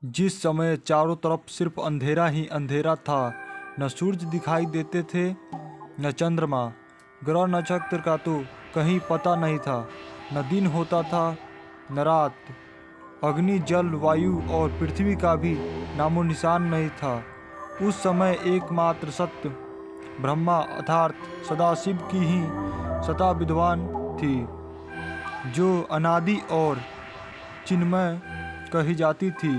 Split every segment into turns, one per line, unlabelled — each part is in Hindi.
जिस समय चारों तरफ सिर्फ अंधेरा ही अंधेरा था। न सूरज दिखाई देते थे न चंद्रमा, ग्रह नक्षत्र का तो कहीं पता नहीं था। न दिन होता था न रात, अग्नि जल वायु और पृथ्वी का भी नामो निशान नहीं था। उस समय एकमात्र सत्य ब्रह्मा अर्थात सदाशिव की ही सत्ता विद्वान थी, जो अनादि और चिन्मय कही जाती थी।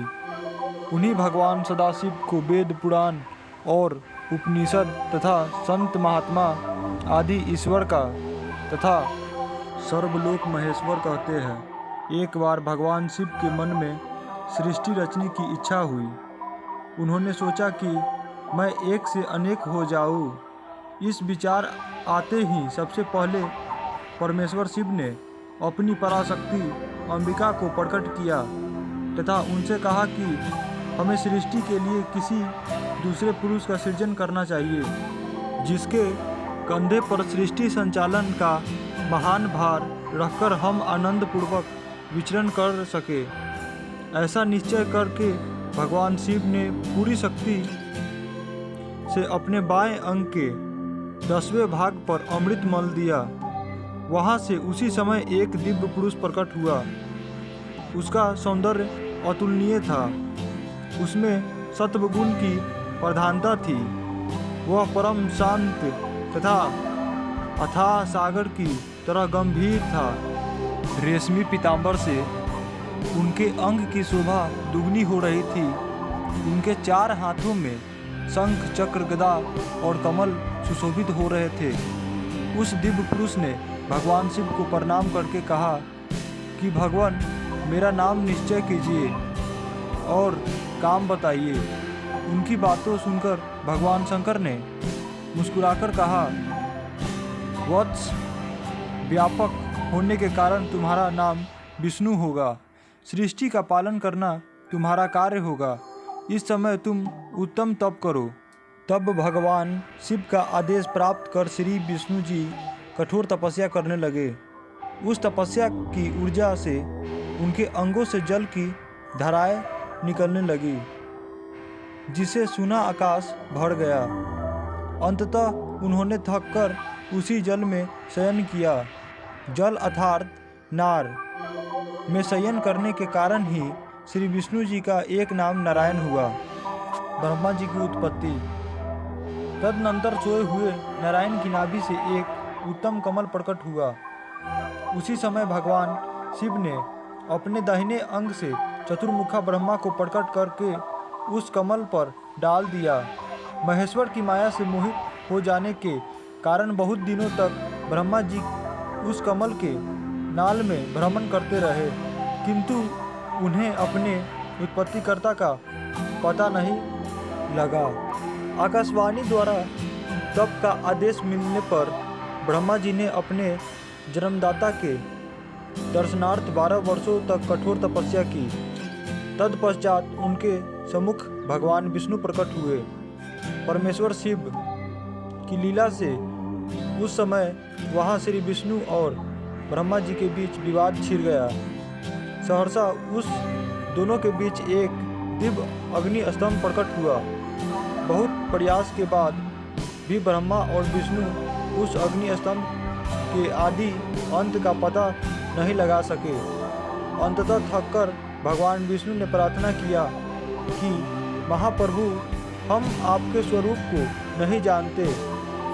उन्हीं भगवान सदाशिव को वेद पुराण और उपनिषद तथा संत महात्मा आदि ईश्वर का तथा सर्वलोक महेश्वर कहते हैं। एक बार भगवान शिव के मन में सृष्टि रचने की इच्छा हुई। उन्होंने सोचा कि मैं एक से अनेक हो जाऊं। इस विचार आते ही सबसे पहले परमेश्वर शिव ने अपनी पराशक्ति अंबिका को प्रकट किया तथा उनसे कहा कि हमें सृष्टि के लिए किसी दूसरे पुरुष का सृजन करना चाहिए, जिसके कंधे पर सृष्टि संचालन का महान भार रखकर हम आनंद पूर्वक विचरण कर सके। ऐसा निश्चय करके भगवान शिव ने पूरी शक्ति से अपने बाएं अंग के 10वें भाग पर अमृत मल दिया। वहाँ से उसी समय एक दिव्य पुरुष प्रकट हुआ। उसका सौंदर्य अतुलनीय था। उसमें सत्वगुण की प्रधानता थी। वह परम शांत तथा अथाह सागर की तरह गंभीर था। रेशमी पीतांबर से उनके अंग की शोभा दुगनी हो रही थी। उनके 4 हाथों में शंख चक्र गदा और कमल सुशोभित हो रहे थे। उस दिव्य पुरुष ने भगवान शिव को प्रणाम करके कहा कि भगवान, मेरा नाम निश्चय कीजिए और काम बताइए। उनकी बातों सुनकर भगवान शंकर ने मुस्कुराकर कहा, वत्स, व्यापक होने के कारण तुम्हारा नाम विष्णु होगा। सृष्टि का पालन करना तुम्हारा कार्य होगा। इस समय तुम उत्तम तप करो। तब भगवान शिव का आदेश प्राप्त कर श्री विष्णु जी कठोर तपस्या करने लगे। उस तपस्या की ऊर्जा से उनके अंगों से जल की धाराएं निकलने लगी, जिसे सुना आकाश भर गया। अंततः उन्होंने थककर उसी जल में शयन किया। जल अर्थात नार में शयन करने के कारण ही श्री विष्णु जी का एक नाम नारायण हुआ। ब्रह्मा जी की उत्पत्ति। तदनंतर सोए हुए नारायण की नाभि से एक उत्तम कमल प्रकट हुआ। उसी समय भगवान शिव ने अपने दाहिने अंग से चतुर्मुखा ब्रह्मा को प्रकट करके उस कमल पर डाल दिया। महेश्वर की माया से मोहित हो जाने के कारण बहुत दिनों तक ब्रह्मा जी उस कमल के नाल में भ्रमण करते रहे, किंतु उन्हें अपने उत्पत्तिकर्ता का पता नहीं लगा। आकाशवाणी द्वारा तप का आदेश मिलने पर ब्रह्मा जी ने अपने जन्मदाता के दर्शनार्थ 12 वर्षों तक कठोर तपस्या की। तत्पश्चात उनके सम्मुख भगवान विष्णु प्रकट हुए। परमेश्वर शिव की लीला से उस समय वहाँ श्री विष्णु और ब्रह्मा जी के बीच विवाद छिड़ गया। सहर्षा उस दोनों के बीच एक दिव्य अग्नि स्तंभ प्रकट हुआ। बहुत प्रयास के बाद भी ब्रह्मा और विष्णु उस अग्नि स्तंभ के आदि अंत का पता नहीं लगा सके। अंततः थककर भगवान विष्णु ने प्रार्थना किया कि महाप्रभु, हम आपके स्वरूप को नहीं जानते।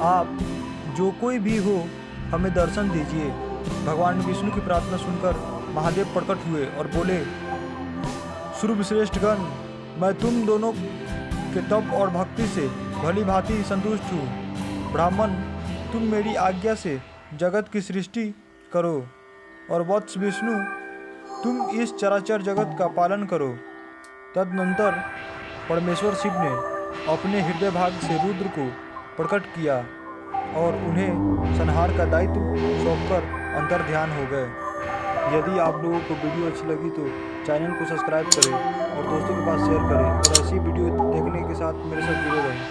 आप जो कोई भी हो, हमें दर्शन दीजिए। भगवान विष्णु की प्रार्थना सुनकर महादेव प्रकट हुए और बोले, सर्वश्रेष्ठगण, मैं तुम दोनों के तप और भक्ति से भली भांति संतुष्ट हूँ। ब्राह्मण, तुम मेरी आज्ञा से जगत की सृष्टि करो और वत्स विष्णु, तुम इस चराचर जगत का पालन करो। तदनंतर परमेश्वर शिव ने अपने हृदय भाग से रुद्र को प्रकट किया और उन्हें संहार का दायित्व सौंपकर अंतर ध्यान हो गए। यदि आप लोगों को वीडियो अच्छी लगी तो चैनल को सब्सक्राइब करें और दोस्तों के पास शेयर करें और ऐसी वीडियो देखने के साथ मेरे साथ जुड़े रहें।